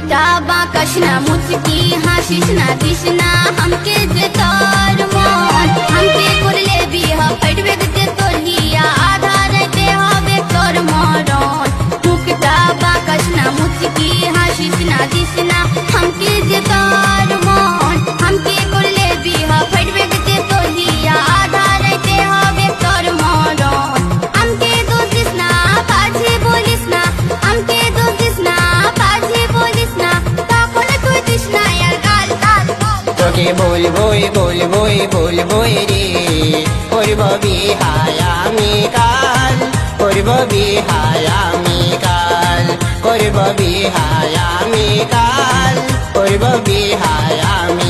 মুখটা বাঁকাস না, মুচকি হাসিস না, দিস না हमके যে তোর মন। हमके করলে বিয়া ফাইটবে যে তোর হিয়া, আধা রাতে হবে তোর মরণ। মুখটা বাঁকাস না, মুচকি হাসিস না, দিস না हमके যে তোর মন। हमके করলে বিয়া ফাইটবে যে তোর হিয়া, আধা রাতে হবে তোর মরণ। हमके দোষ দিস না, বাজে বলিস না, हमके দোষ দিস না, বাজে বলিস না, তখন তুই দিস না আর গাল গাল। তোকে বলবোই বলবোই বলবোই রে, করব বিহায় আমি কাল, করব বিহায় আমি কাল, করব বিহায় আমি কাল, করব বিহায় আমি